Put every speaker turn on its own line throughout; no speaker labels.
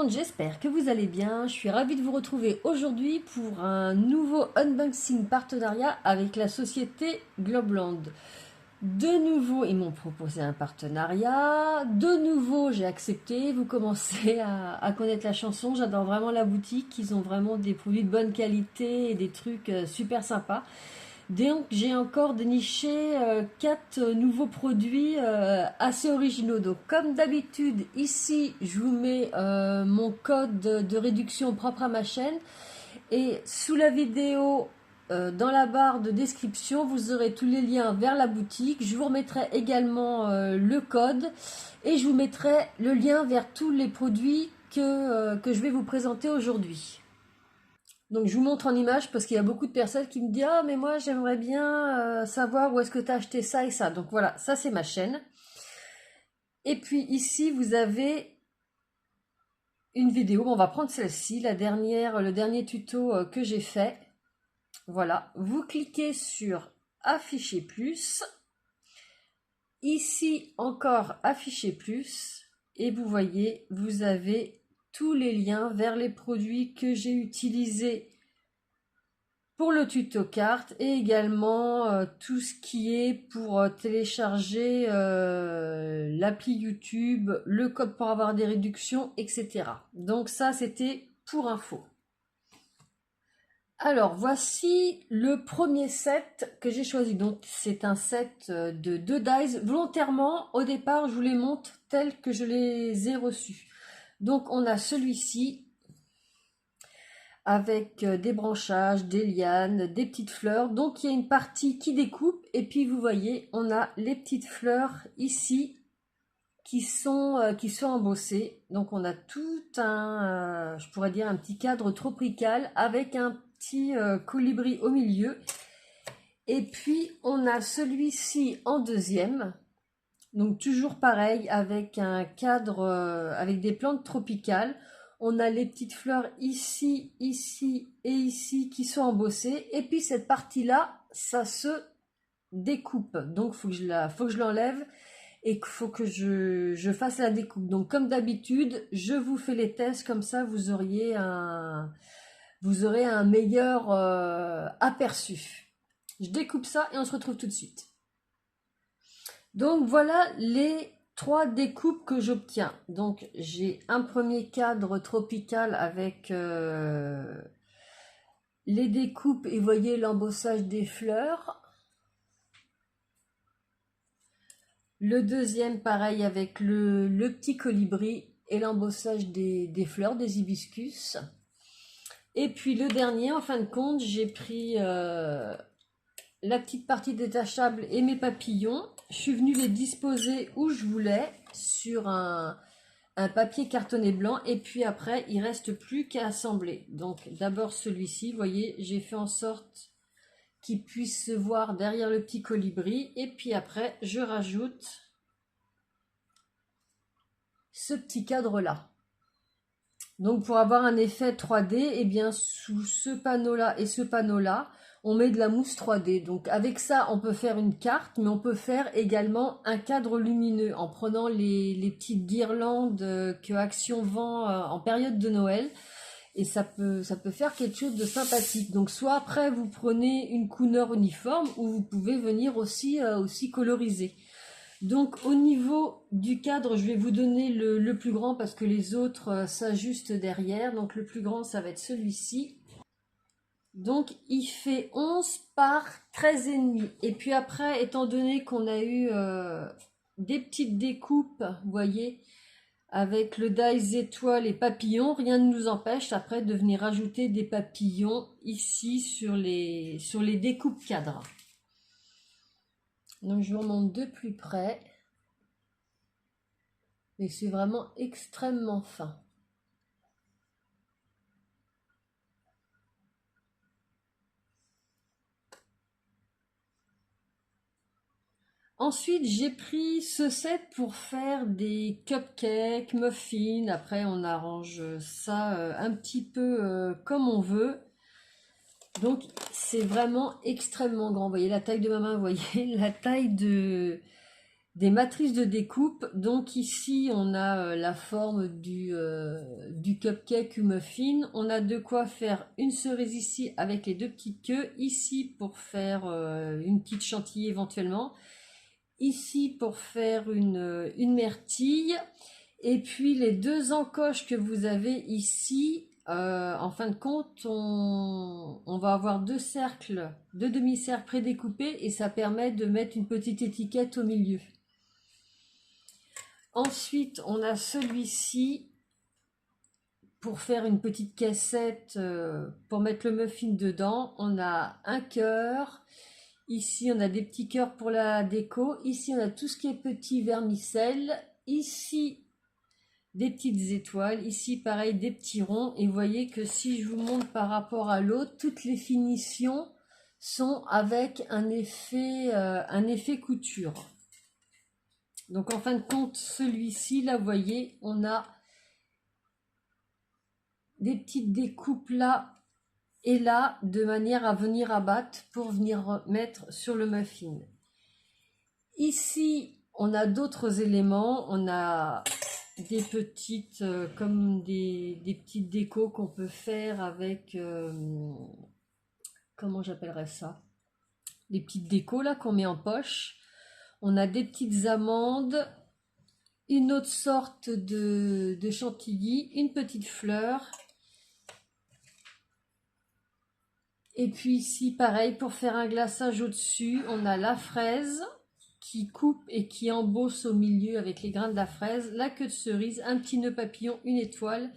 monde, j'espère que vous allez bien. Je suis ravie de vous retrouver aujourd'hui pour un nouveau unboxing partenariat avec la société Globland. De nouveau, ils m'ont proposé un partenariat. De nouveau, j'ai accepté. Vous commencez à connaître la chanson. J'adore vraiment la boutique. Ils ont vraiment des produits de bonne qualité et des trucs super sympas. Donc j'ai encore déniché 4 nouveaux produits assez originaux. Donc comme d'habitude, ici je vous mets mon code de réduction propre à ma chaîne. Et sous la vidéo, dans la barre de description, vous aurez tous les liens vers la boutique. Je vous remettrai également le code. Et je vous mettrai le lien vers tous les produits que je vais vous présenter aujourd'hui. Donc je vous montre en image parce qu'il y a beaucoup de personnes qui me disent ah mais moi j'aimerais bien savoir où est-ce que tu as acheté ça et ça. Donc voilà, ça c'est ma chaîne. Et puis ici vous avez une vidéo. Bon, on va prendre celle-ci, le dernier tuto que j'ai fait. Voilà, vous cliquez sur afficher plus. Ici encore afficher plus. Et vous voyez, vous avez tous les liens vers les produits que j'ai utilisés pour le tuto carte et également tout ce qui est pour télécharger l'appli YouTube, le code pour avoir des réductions, etc. Donc ça, c'était pour info. Alors, voici le premier set que j'ai choisi. Donc, c'est un set de 2 dies. Volontairement, au départ, je vous les montre tels que je les ai reçus. Donc, on a celui-ci avec des branchages, des lianes, des petites fleurs. Donc il y a une partie qui découpe et puis vous voyez, on a les petites fleurs ici qui sont embossées. Donc on a tout un, je pourrais dire un petit cadre tropical avec un petit colibri au milieu. Et puis on a celui-ci en deuxième. Donc toujours pareil avec un cadre avec des plantes tropicales. On a les petites fleurs ici, ici et ici qui sont embossées. Et puis cette partie-là, ça se découpe. Donc faut que je l'enlève et qu'il faut que je fasse la découpe. Donc comme d'habitude, je vous fais les tests comme ça, vous aurez un meilleur aperçu. Je découpe ça et on se retrouve tout de suite. Donc voilà les 3 découpes que j'obtiens. Donc j'ai un premier cadre tropical avec les découpes et voyez l'embossage des fleurs. Le deuxième pareil avec le petit colibri et l'embossage des fleurs, des hibiscus. Et puis le dernier, en fin de compte, j'ai pris la petite partie détachable et mes papillons. Je suis venue les disposer où je voulais sur un papier cartonné blanc et puis après il reste plus qu'à assembler. Donc d'abord celui-ci, vous voyez, j'ai fait en sorte qu'il puisse se voir derrière le petit colibri et puis après je rajoute ce petit cadre là. Donc pour avoir un effet 3D, et bien sous ce panneau là et ce panneau là, on met de la mousse 3D. Donc avec ça, on peut faire une carte, mais on peut faire également un cadre lumineux en prenant les petites guirlandes que Action vend en période de Noël. Et ça peut faire quelque chose de sympathique. Donc soit après, vous prenez une couleur uniforme ou vous pouvez venir aussi coloriser. Donc au niveau du cadre, je vais vous donner le plus grand parce que les autres s'ajustent derrière. Donc le plus grand, ça va être celui-ci. Donc il fait 11 par 13,5. Et puis après, étant donné qu'on a eu des petites découpes, vous voyez, avec le dies étoile et papillons, rien ne nous empêche après de venir ajouter des papillons ici sur les découpes cadres. Donc je vous remonte de plus près. Et c'est vraiment extrêmement fin. Ensuite, j'ai pris ce set pour faire des cupcakes, muffins. Après, on arrange ça un petit peu comme on veut. Donc, c'est vraiment extrêmement grand. Vous voyez la taille de ma main, vous voyez la taille de des matrices de découpe. Donc ici, on a la forme du cupcake ou muffin. On a de quoi faire une cerise ici avec les deux petites queues. Ici pour faire une petite chantilly éventuellement. Ici pour faire une myrtille. Et puis les deux encoches que vous avez ici, en fin de compte, on va avoir deux cercles, deux demi-cercles prédécoupés et ça permet de mettre une petite étiquette au milieu. Ensuite, on a celui-ci pour faire une petite cassette pour mettre le muffin dedans. On a un cœur. Ici, on a des petits cœurs pour la déco. Ici, on a tout ce qui est petit vermicelle. Ici, des petites étoiles. Ici, pareil, des petits ronds. Et vous voyez que si je vous montre par rapport à l'autre, toutes les finitions sont avec un effet couture. Donc en fin de compte, celui-ci, là, vous voyez, on a des petites découpes là et là, de manière à venir abattre pour venir mettre sur le muffin. Ici, on a d'autres éléments. On a des petites, comme des petites décos qu'on peut faire avec, comment j'appellerais ça? Les petites décos là qu'on met en poche. On a des petites amandes, une autre sorte de chantilly, une petite fleur. Et puis ici, pareil, pour faire un glaçage au-dessus, on a la fraise qui coupe et qui embosse au milieu avec les grains de la fraise, la queue de cerise, un petit nœud papillon, une étoile.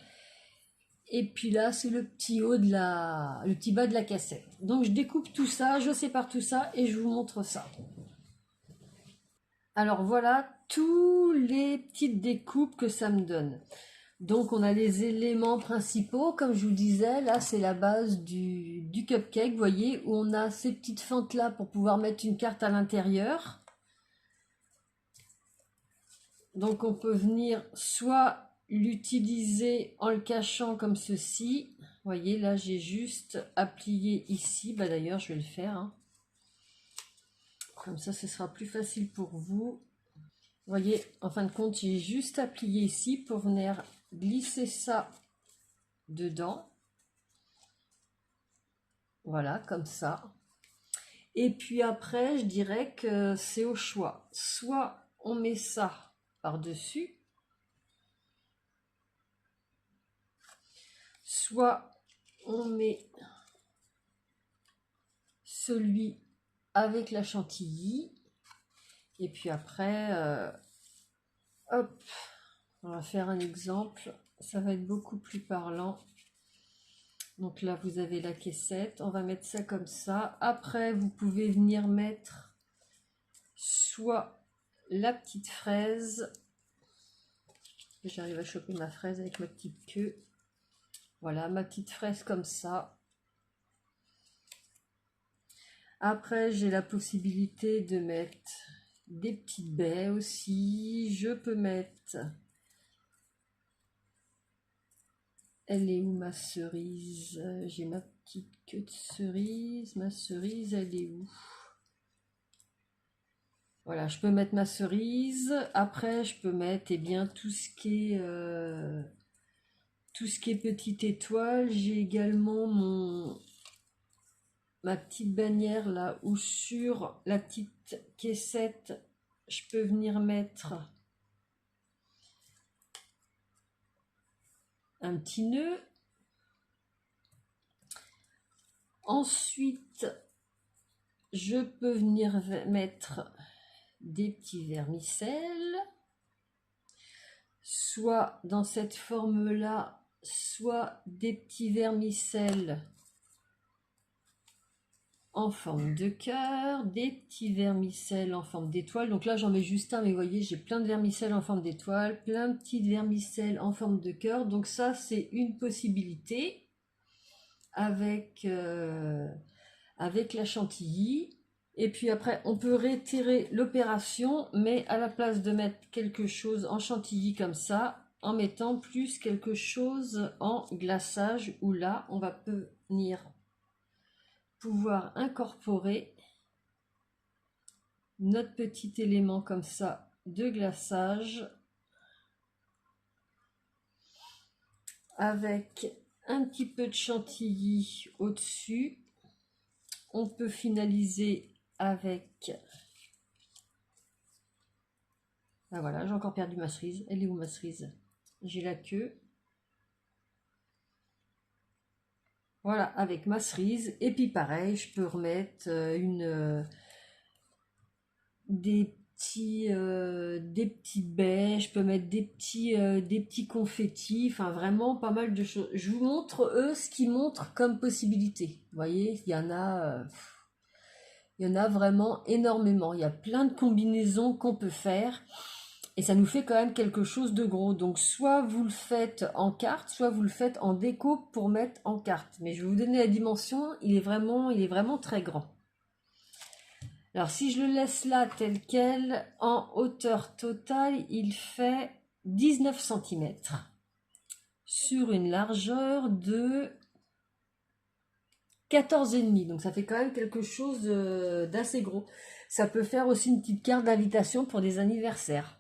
Et puis là, c'est le petit haut de le petit bas de la cassette. Donc je découpe tout ça, je sépare tout ça et je vous montre ça. Alors voilà tous les petites découpes que ça me donne. Donc on a les éléments principaux, comme je vous disais, là c'est la base du cupcake, vous voyez, où on a ces petites fentes là pour pouvoir mettre une carte à l'intérieur. Donc on peut venir soit l'utiliser en le cachant comme ceci. Vous voyez, là j'ai juste à plier ici, bah d'ailleurs je vais le faire, hein. Comme ça ce sera plus facile pour vous. Vous voyez, en fin de compte, j'ai juste à plier ici pour venir glisser ça dedans. Voilà, comme ça. Et puis après, je dirais que c'est au choix. Soit on met ça par-dessus, soit on met celui avec la chantilly. Et puis après, hop, on va faire un exemple. Ça va être beaucoup plus parlant. Donc là, vous avez la caissette. On va mettre ça comme ça. Après, vous pouvez venir mettre soit la petite fraise. J'arrive à choper ma fraise avec ma petite queue. Voilà, ma petite fraise comme ça. Après, j'ai la possibilité de mettre des petites baies aussi. Je peux mettre... Elle est où ma cerise? J'ai ma petite queue de cerise. Ma cerise, elle est où? Voilà, je peux mettre ma cerise. Après, je peux mettre bien tout ce qui est petite étoile. J'ai également ma petite bannière là où sur la petite caissette, je peux venir mettre un petit nœud. Ensuite, je peux venir mettre des petits vermicelles, soit dans cette forme là, soit des petits vermicelles en forme de cœur, des petits vermicelles en forme d'étoile. Donc là j'en mets juste un, mais vous voyez j'ai plein de vermicelles en forme d'étoile, plein de petites vermicelles en forme de cœur. Donc ça c'est une possibilité avec la chantilly. Et puis après on peut réitérer l'opération, mais à la place de mettre quelque chose en chantilly comme ça, en mettant plus quelque chose en glaçage, où là on va venir pouvoir incorporer notre petit élément comme ça de glaçage avec un petit peu de chantilly au-dessus. On peut finaliser avec... Ah voilà, j'ai encore perdu ma cerise. Elle est où ma cerise? J'ai la queue. Voilà, avec ma cerise. Et puis pareil, je peux remettre des petits baies, je peux mettre des petits confettis, enfin vraiment pas mal de choses. Je vous montre eux ce qu'ils montrent comme possibilité. Vous voyez, il y en a vraiment énormément. Il y a plein de combinaisons qu'on peut faire. Et ça nous fait quand même quelque chose de gros. Donc soit vous le faites en carte, soit vous le faites en déco pour mettre en carte. Mais je vais vous donner la dimension, il est vraiment très grand. Alors si je le laisse là tel quel, en hauteur totale, il fait 19 cm sur une largeur de 14,5. Donc ça fait quand même quelque chose d'assez gros. Ça peut faire aussi une petite carte d'invitation pour des anniversaires.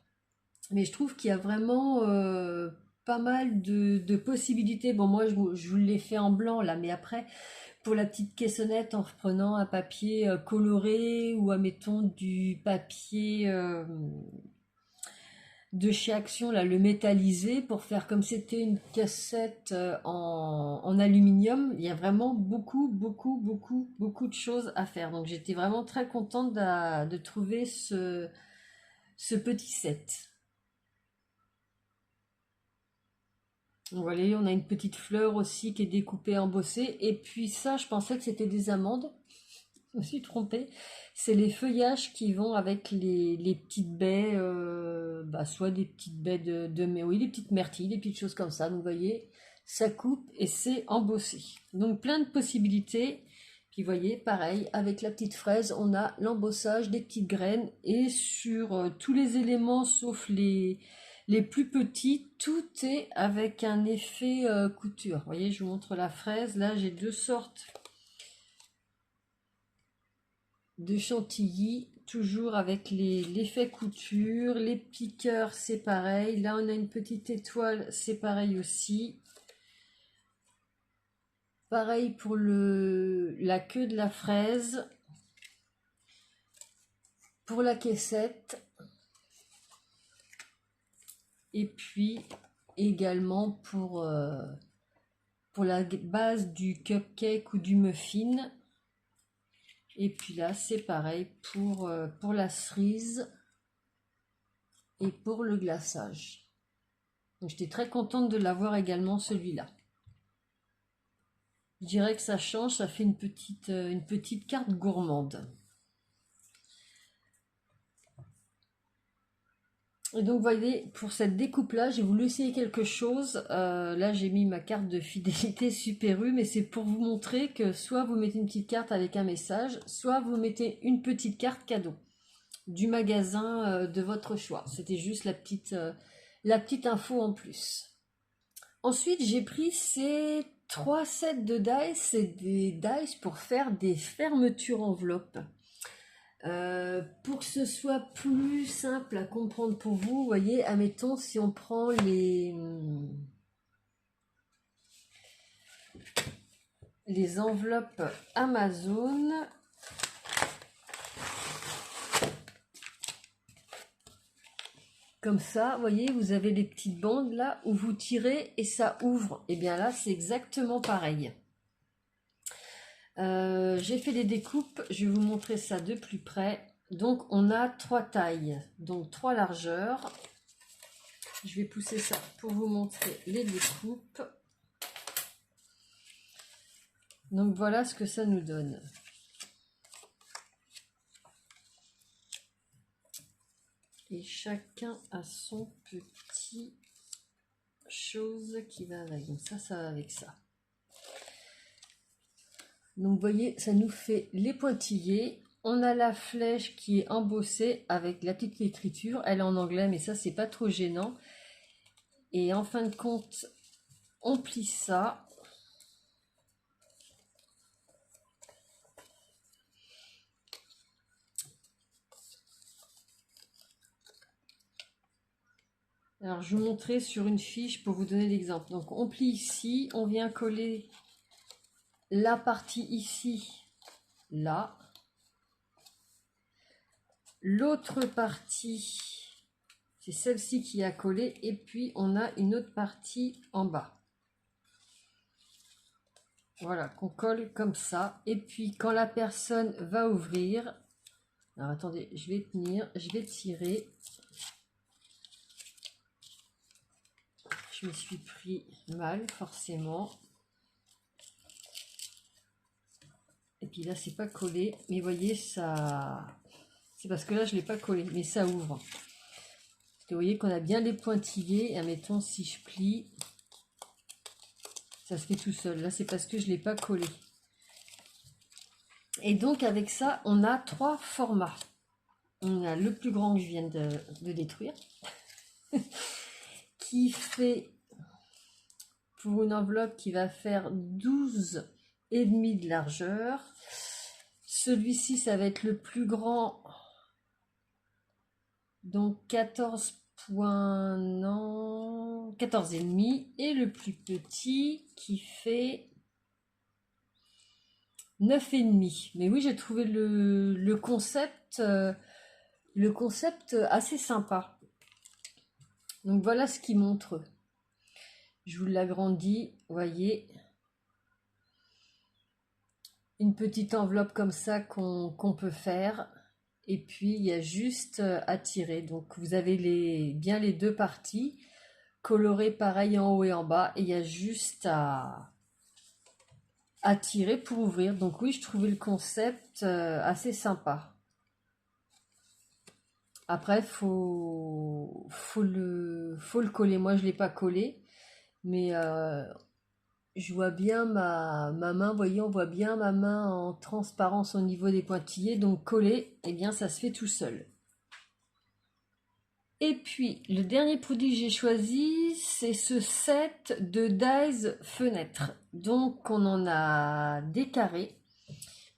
Mais je trouve qu'il y a vraiment pas mal de possibilités. Bon, moi, je vous l'ai fait en blanc, là, mais après, pour la petite caissonnette, en reprenant un papier coloré ou, admettons, du papier de chez Action, là, le métallisé, pour faire comme c'était une cassette en aluminium, il y a vraiment beaucoup de choses à faire. Donc, j'étais vraiment très contente de trouver ce petit set. Vous voyez, on a une petite fleur aussi qui est découpée, embossée. Et puis ça, je pensais que c'était des amandes. Je me suis trompée. C'est les feuillages qui vont avec les petites baies, soit des petites baies mais oui, des petites myrtilles, des petites choses comme ça. Donc vous voyez, ça coupe et c'est embossé. Donc plein de possibilités. Puis vous voyez, pareil, avec la petite fraise, on a l'embossage des petites graines. Et sur tous les éléments, sauf les plus petits, tout est avec un effet couture. Vous voyez, je vous montre la fraise. Là, j'ai deux sortes de chantilly, toujours avec l'effet couture. Les piqueurs, c'est pareil. Là, on a une petite étoile, c'est pareil aussi. Pareil pour la queue de la fraise. Pour la caissette. Et puis également pour la base du cupcake ou du muffin. Et puis là, c'est pareil pour la cerise et pour le glaçage. Donc j'étais très contente de l'avoir également celui-là. Je dirais que ça change, ça fait une petite carte gourmande. Et donc, vous voyez, pour cette découpe-là, j'ai voulu essayer quelque chose. Là, j'ai mis ma carte de fidélité Super U, mais c'est pour vous montrer que soit vous mettez une petite carte avec un message, soit vous mettez une petite carte cadeau du magasin de votre choix. C'était juste la petite info en plus. Ensuite, j'ai pris ces 3 sets de dice. C'est des dice pour faire des fermetures enveloppes. Pour que ce soit plus simple à comprendre pour vous, voyez, admettons si on prend les enveloppes Amazon, comme ça, vous voyez, vous avez les petites bandes là où vous tirez et ça ouvre. Et bien là, c'est exactement pareil. J'ai fait des découpes, je vais vous montrer ça de plus près. Donc on a 3 tailles, donc 3 largeurs. Je vais pousser ça pour vous montrer les découpes. Donc voilà ce que ça nous donne. Et chacun a son petit chose qui va avec. Donc ça va avec ça. Donc vous voyez, ça nous fait les pointillés. On a la flèche qui est embossée avec la petite écriture. Elle est en anglais, mais ça, c'est pas trop gênant. Et en fin de compte, on plie ça. Alors, je vous montrerai sur une fiche pour vous donner l'exemple. Donc, on plie ici, on vient coller la partie ici, là. L'autre partie, c'est celle-ci qui a collé. Et puis, on a une autre partie en bas. Voilà, qu'on colle comme ça. Et puis, quand la personne va ouvrir... Alors, attendez, je vais tenir, je vais tirer. Je me suis pris mal, forcément. Et puis là, c'est pas collé. Mais vous voyez, ça... C'est parce que là, je ne l'ai pas collé, mais ça ouvre. Parce que vous voyez qu'on a bien les pointillés. Et admettons, si je plie, ça se fait tout seul. Là, c'est parce que je ne l'ai pas collé. Et donc, avec ça, on a 3 formats. On a le plus grand que je viens de détruire. Qui fait, pour une enveloppe qui va faire 12,5 de largeur. Celui-ci, ça va être le plus grand, donc 14,5, et le plus petit qui fait 9,5. Mais oui, j'ai trouvé le concept assez sympa. Donc voilà ce qu'il montre. Je vous l'agrandis, voyez. Une petite enveloppe comme ça qu'on peut faire. Et puis, il y a juste à tirer. Donc, vous avez bien les deux parties, colorées pareil en haut et en bas. Et il y a juste à tirer pour ouvrir. Donc oui, je trouvais le concept assez sympa. Après, faut le coller. Moi, je ne l'ai pas collé. Mais je vois bien ma main, vous voyez, on voit bien ma main en transparence au niveau des pointillés. Donc coller, eh bien, ça se fait tout seul. Et puis, le dernier produit que j'ai choisi, c'est ce set de dies fenêtres. Donc, on en a des carrés.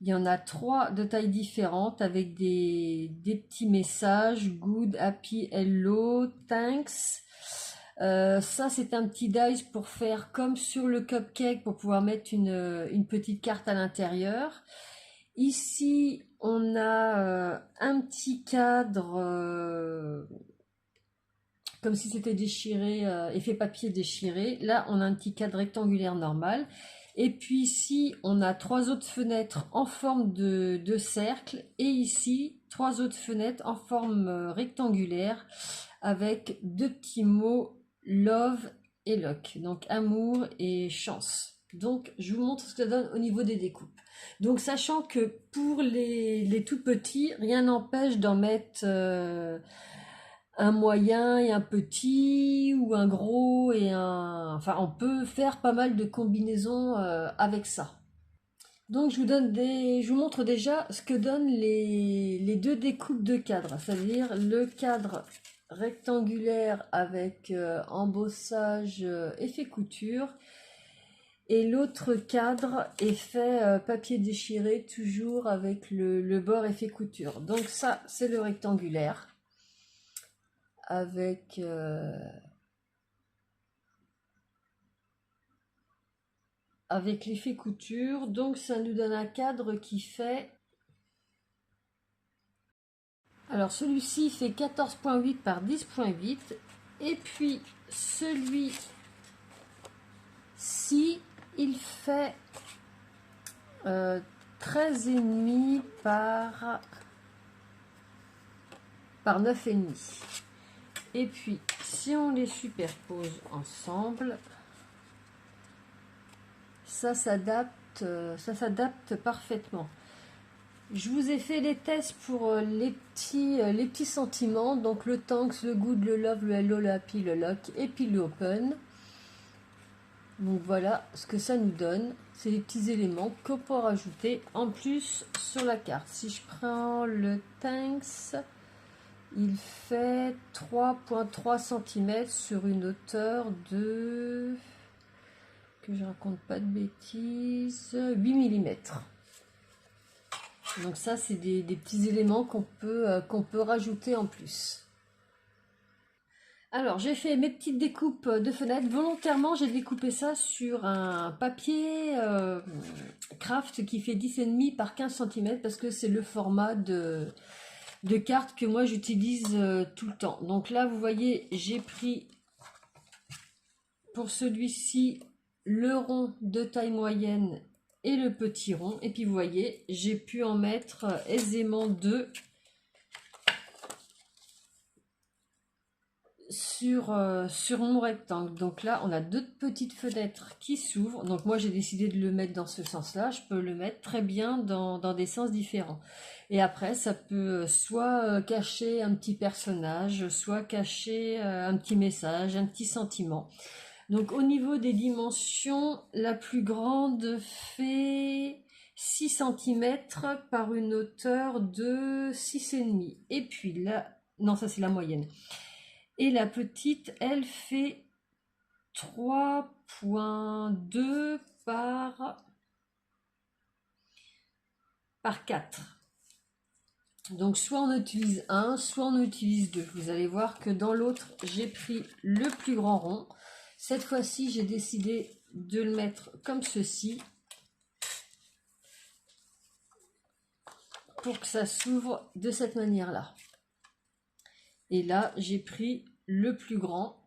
Il y en a 3 de tailles différentes avec des petits messages. Good, happy, hello, thanks. Ça, c'est un petit dies pour faire comme sur le cupcake pour pouvoir mettre une petite carte à l'intérieur. Ici, on a un petit cadre... comme si c'était déchiré, effet papier déchiré. Là, on a un petit cadre rectangulaire normal. Et puis ici, on a 3 autres fenêtres en forme de cercle. Et ici, 3 autres fenêtres en forme rectangulaire avec 2 petits mots love et luck. Donc amour et chance. Donc je vous montre ce que ça donne au niveau des découpes. Donc sachant que pour les tout petits, rien n'empêche d'en mettre... un moyen et un petit, ou un gros et un... Enfin, on peut faire pas mal de combinaisons avec ça. Donc, je vous montre déjà ce que donnent les deux découpes de cadres. C'est-à-dire le cadre rectangulaire avec embossage effet couture. Et l'autre cadre est fait papier déchiré, toujours avec le bord effet couture. Donc ça, c'est le rectangulaire. Avec l'effet couture. Donc ça nous donne un cadre qui fait... Alors celui-ci fait 14,8 par 10,8. Et puis celui-ci, il fait 13,5 par 9,5. Et puis, si on les superpose ensemble, ça s'adapte parfaitement. Je vous ai fait les tests pour les petits sentiments, donc le thanks, le good, le love, le hello, le happy, le luck, et puis le open. Donc voilà ce que ça nous donne. C'est les petits éléments qu'on peut rajouter en plus sur la carte. Si je prends le thanks, il fait 3,3 cm sur une hauteur de... que je raconte pas de bêtises, 8 mm. Donc ça, c'est des petits éléments qu'on peut rajouter en plus. Alors, j'ai fait mes petites découpes de fenêtres. Volontairement, j'ai découpé ça sur un papier craft qui fait 10,5 par 15 cm parce que c'est le format de carte que moi j'utilise tout le temps. Donc là, vous voyez, j'ai pris pour celui-ci le rond de taille moyenne et le petit rond. Et puis vous voyez, j'ai pu en mettre aisément deux sur mon rectangle. Donc là, on a deux petites fenêtres qui s'ouvrent. Donc moi, j'ai décidé de le mettre dans ce sens-là. Je peux le mettre très bien dans des sens différents. Et après, ça peut soit cacher un petit personnage, soit cacher un petit message, un petit sentiment. Donc au niveau des dimensions, la plus grande fait 6 cm par une hauteur de 6,5. Et puis là, non, ça c'est la moyenne. Et la petite, elle fait 3,2 par 4. Donc soit on utilise un, soit on utilise deux. Vous allez voir que dans l'autre, j'ai pris le plus grand rond. Cette fois-ci, j'ai décidé de le mettre comme ceci pour que ça s'ouvre de cette manière-là. Et là, j'ai pris le plus grand.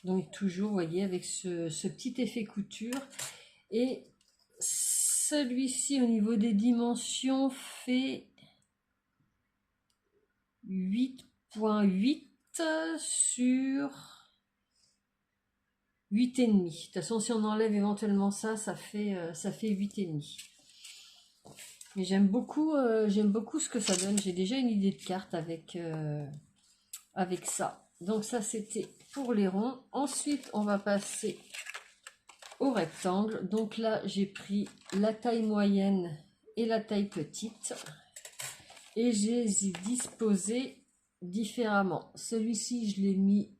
Donc toujours, vous voyez, avec ce petit effet couture. Et celui-ci, au niveau des dimensions, fait 8,8 sur 8,5. De toute façon, si on enlève éventuellement ça, ça fait 8,5. Mais j'aime beaucoup ce que ça donne. J'ai déjà une idée de carte avec ça. Donc ça, c'était pour les ronds. Ensuite, on va passer au rectangle. Donc là, j'ai pris la taille moyenne et la taille petite. Et je les ai disposés différemment. Celui-ci, je l'ai mis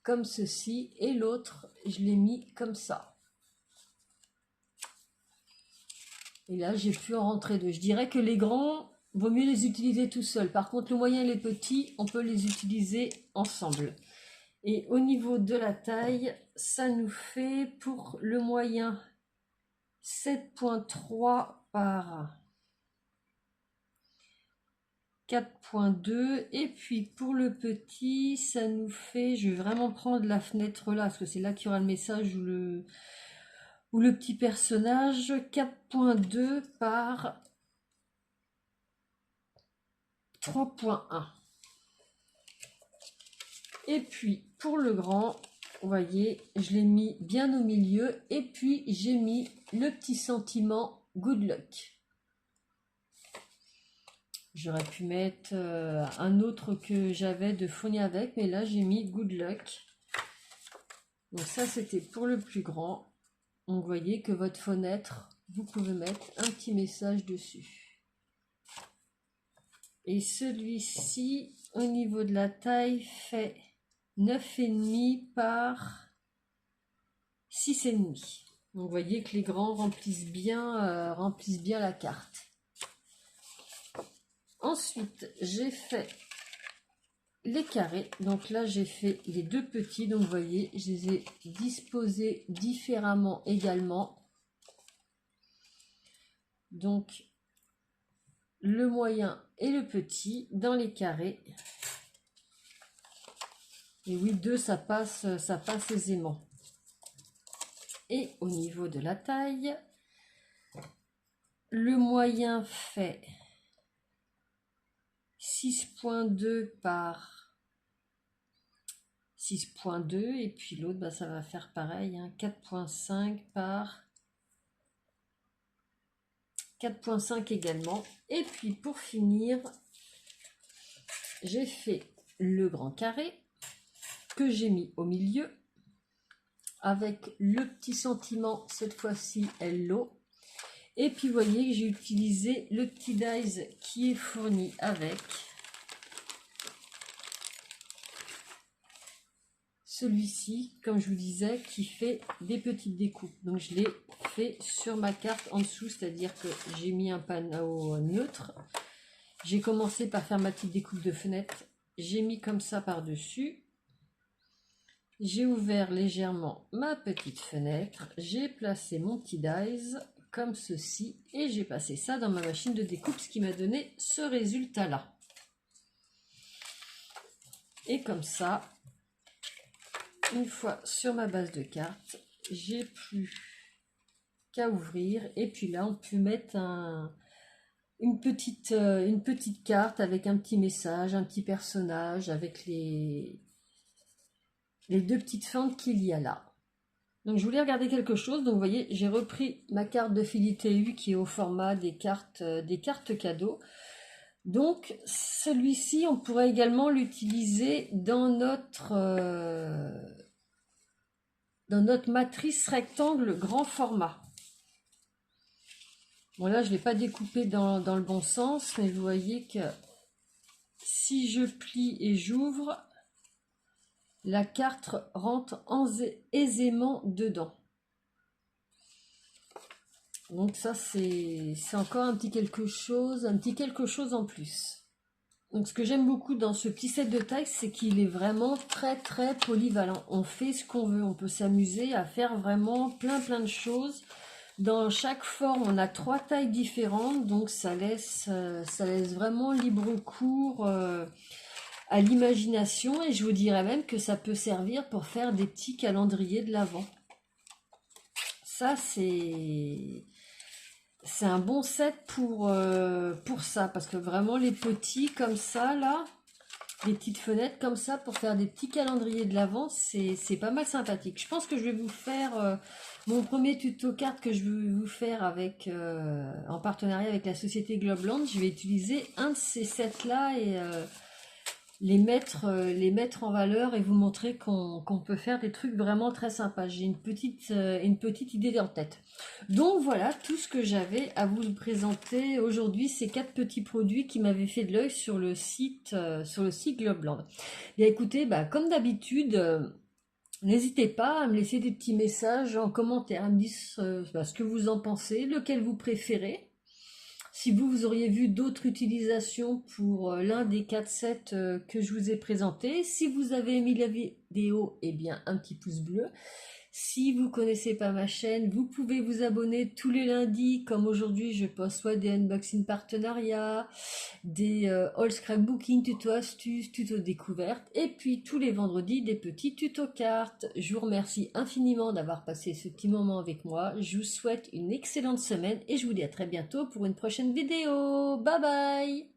comme ceci. Et l'autre, je l'ai mis comme ça. Et là, j'ai pu en rentrer deux. Je dirais que les grands, vaut mieux les utiliser tout seul. Par contre, le moyen et les petits, on peut les utiliser ensemble. Et au niveau de la taille, ça nous fait pour le moyen 7,3 par 4,2. Et puis pour le petit, ça nous fait, je vais vraiment prendre la fenêtre là, parce que c'est là qu'il y aura le message ou le petit personnage, 4,2 par 3,1. Et puis pour le grand, vous voyez, je l'ai mis bien au milieu. Et puis j'ai mis le petit sentiment Good Luck. J'aurais pu mettre un autre que j'avais de fourni avec, mais là j'ai mis Good Luck. Donc ça c'était pour le plus grand. Donc vous voyez que votre fenêtre, vous pouvez mettre un petit message dessus. Et celui-ci, au niveau de la taille, fait 9,5 par 6,5. Donc vous voyez que les grands remplissent bien la carte. Ensuite, j'ai fait les carrés. Donc là, j'ai fait les deux petits. Donc vous voyez, je les ai disposés différemment également. Donc le moyen et le petit dans les carrés. Et oui, deux, ça passe aisément. Et au niveau de la taille, le moyen fait 6,2 par 6,2 et puis l'autre, bah, ça va faire pareil, hein, 4,5 par 4,5 également. Et puis pour finir, j'ai fait le grand carré que j'ai mis au milieu avec le petit sentiment, cette fois-ci Hello. Et puis vous voyez que j'ai utilisé le petit dies qui est fourni avec celui-ci, comme je vous disais, qui fait des petites découpes. Donc je l'ai fait sur ma carte en dessous, c'est-à-dire que j'ai mis un panneau neutre. J'ai commencé par faire ma petite découpe de fenêtre j'ai mis comme ça par-dessus. J'ai ouvert légèrement ma petite fenêtre. J'ai placé mon petit dies comme ceci. Et j'ai passé ça dans ma machine de découpe, ce qui m'a donné ce résultat-là. Et comme ça, une fois sur ma base de cartes, j'ai plus qu'à ouvrir. Et puis là, on peut mettre une petite carte avec un petit message, un petit personnage, avec les deux petites fentes qu'il y a là. Donc je voulais regarder quelque chose. Donc vous voyez, j'ai repris ma carte de Philippe TU qui est au format des cartes cadeaux. Donc celui-ci, on pourrait également l'utiliser dans notre matrice rectangle grand format. Bon là, je ne l'ai pas découpé dans le bon sens, mais vous voyez que si je plie et j'ouvre, la carte rentre aisément dedans. Donc ça, c'est encore un petit quelque chose en plus. Donc ce que j'aime beaucoup dans ce petit set de taille, c'est qu'il est vraiment très très polyvalent. On fait ce qu'on veut, on peut s'amuser à faire vraiment plein de choses. Dans chaque forme, on a 3 tailles différentes, donc ça laisse vraiment libre cours à l'imagination, et je vous dirais même que ça peut servir pour faire des petits calendriers de l'Avent. Ça, c'est un bon set pour ça, parce que vraiment les petits comme ça, là, des petites fenêtres comme ça pour faire des petits calendriers de l'Avent, c'est pas mal sympathique. Je pense que je vais vous faire mon premier tuto carte que je vais vous faire avec en partenariat avec la société Globland. Je vais utiliser un de ces sets là et les mettre en valeur et vous montrer qu'on peut faire des trucs vraiment très sympas. J'ai une petite idée en tête. Donc voilà tout ce que j'avais à vous présenter aujourd'hui, ces 4 petits produits qui m'avaient fait de l'œil sur le site Globland. Bien écoutez, comme d'habitude, n'hésitez pas à me laisser des petits messages en commentaire, à me dire ce que vous en pensez, lequel vous préférez. Si vous auriez vu d'autres utilisations pour l'un des 4 sets que je vous ai présentés. Si vous avez aimé la vidéo, eh bien un petit pouce bleu. Si vous ne connaissez pas ma chaîne, vous pouvez vous abonner tous les lundis, comme aujourd'hui je poste soit des unboxing partenariats, des all scrapbooking, tuto astuces, tuto découverte, et puis tous les vendredis des petits tutos cartes. Je vous remercie infiniment d'avoir passé ce petit moment avec moi. Je vous souhaite une excellente semaine et je vous dis à très bientôt pour une prochaine vidéo. Bye bye!